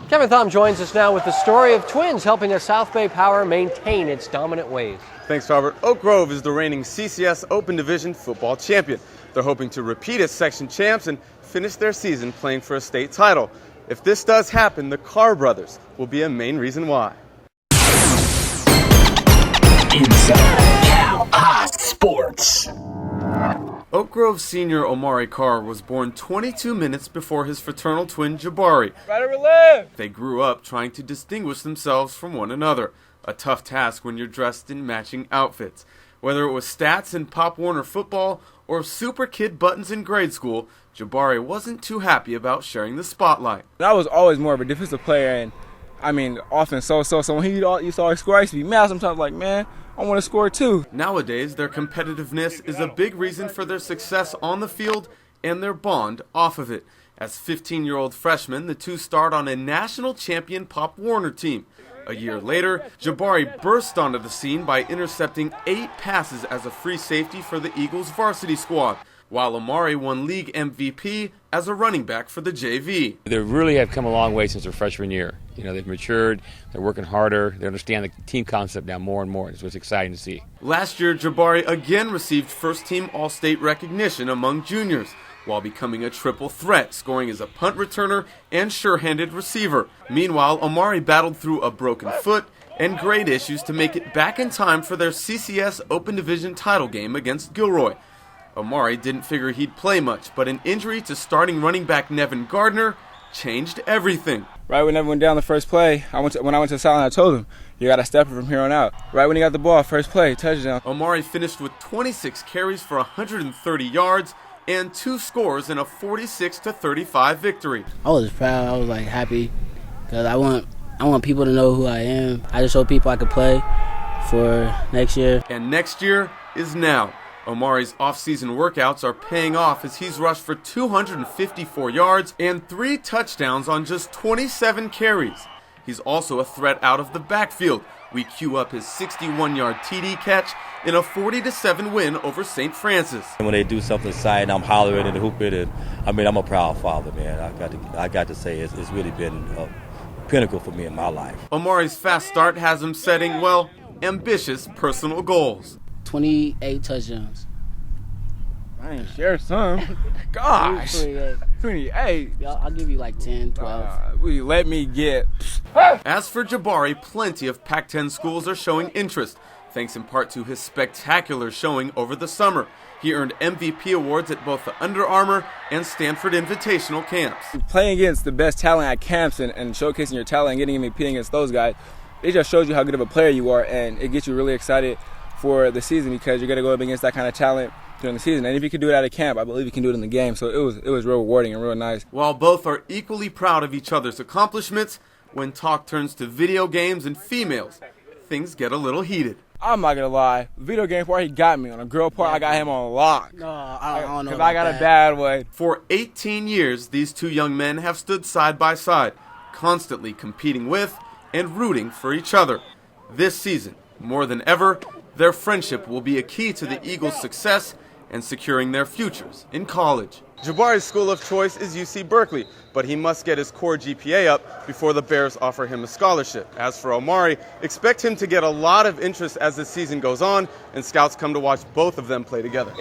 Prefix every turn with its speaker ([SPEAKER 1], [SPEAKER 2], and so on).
[SPEAKER 1] Kevin Thom joins us now with the story of Twins helping a South Bay Power maintain its dominant ways.
[SPEAKER 2] Thanks, Robert. Oak Grove is the reigning CCS Open Division football champion. They're hoping to repeat as section champs and finish their season playing for a state title. If this does happen, the Carr brothers will be a main reason why.
[SPEAKER 3] Inside Cal Hot Sports.
[SPEAKER 2] Oak Grove senior Omari Carr was born 22 minutes before his fraternal twin Jabari.
[SPEAKER 4] Right over left.
[SPEAKER 2] They grew up trying to distinguish themselves from one another. A tough task when you're dressed in matching outfits. Whether it was stats in Pop Warner football or Super Kid buttons in grade school, Jabari wasn't too happy about sharing the spotlight.
[SPEAKER 4] I was always more of a defensive player, and offense so when he used to always score, I used to be mad sometimes, like, man, I want to score too.
[SPEAKER 2] Nowadays, their competitiveness is a big reason for their success on the field and their bond off of it. As 15-year-old freshmen, the two starred on a national champion Pop Warner team. A year later, Jabari burst onto the scene by intercepting 8 passes as a free safety for the Eagles varsity squad, while Omari won league MVP as a running back for the JV.
[SPEAKER 5] They really have come a long way since their freshman year. You know, they've matured, they're working harder, they understand the team concept now more and more. It's what's exciting to see.
[SPEAKER 2] Last year, Jabari again received first-team All-State recognition among juniors, while becoming a triple threat, scoring as a punt returner and sure-handed receiver. Meanwhile, Omari battled through a broken foot and grade issues to make it back in time for their CCS Open Division title game against Gilroy. Omari didn't figure he'd play much, but an injury to starting running back Nevin Gardner changed everything.
[SPEAKER 4] Right when Nevin went down the first play, when I went to the sideline, I told him, you got to step it from here on out. Right when he got the ball, first play, touchdown.
[SPEAKER 2] Omari finished with 26 carries for 130 yards and 2 scores in a 46-35 victory.
[SPEAKER 6] I was proud. I was happy because I want people to know who I am. I just hope people I could play for next year.
[SPEAKER 2] And next year is now. Omari's off-season workouts are paying off as he's rushed for 254 yards and 3 touchdowns on just 27 carries. He's also a threat out of the backfield. We cue up his 61-yard TD catch in a 40-7 win over St. Francis.
[SPEAKER 7] When they do something exciting, I'm hollering and hooping, and I'm a proud father, man. I got to say it's really been a pinnacle for me in my life.
[SPEAKER 2] Omari's fast start has him setting, well, ambitious personal goals.
[SPEAKER 6] 28 touchdowns.
[SPEAKER 4] I ain't share some. Gosh. 28.
[SPEAKER 6] I'll give you 10, 12.
[SPEAKER 4] Will you let me get?
[SPEAKER 2] As for Jabari, plenty of Pac-10 schools are showing interest, thanks in part to his spectacular showing over the summer. He earned MVP awards at both the Under Armour and Stanford Invitational camps.
[SPEAKER 4] Playing against the best talent at camps and showcasing your talent and getting competing against those guys, it just shows you how good of a player you are, and it gets you really excited for the season because you're going to go up against that kind of talent during the season. And if you can do it at a camp, I believe you can do it in the game. So it was real rewarding and real nice.
[SPEAKER 2] While both are equally proud of each other's accomplishments, when talk turns to video games and females, things get a little heated.
[SPEAKER 4] I'm not going to lie. Video game part, he got me. On a girl part, I got him on lock.
[SPEAKER 6] No, I don't know.
[SPEAKER 4] Because I got a bad one.
[SPEAKER 2] For 18 years, these two young men have stood side by side, constantly competing with and rooting for each other. This season, more than ever, their friendship will be a key to the Eagles' success and securing their futures in college. Jabari's school of choice is UC Berkeley, but he must get his core GPA up before the Bears offer him a scholarship. As for Omari, expect him to get a lot of interest as the season goes on and scouts come to watch both of them play together.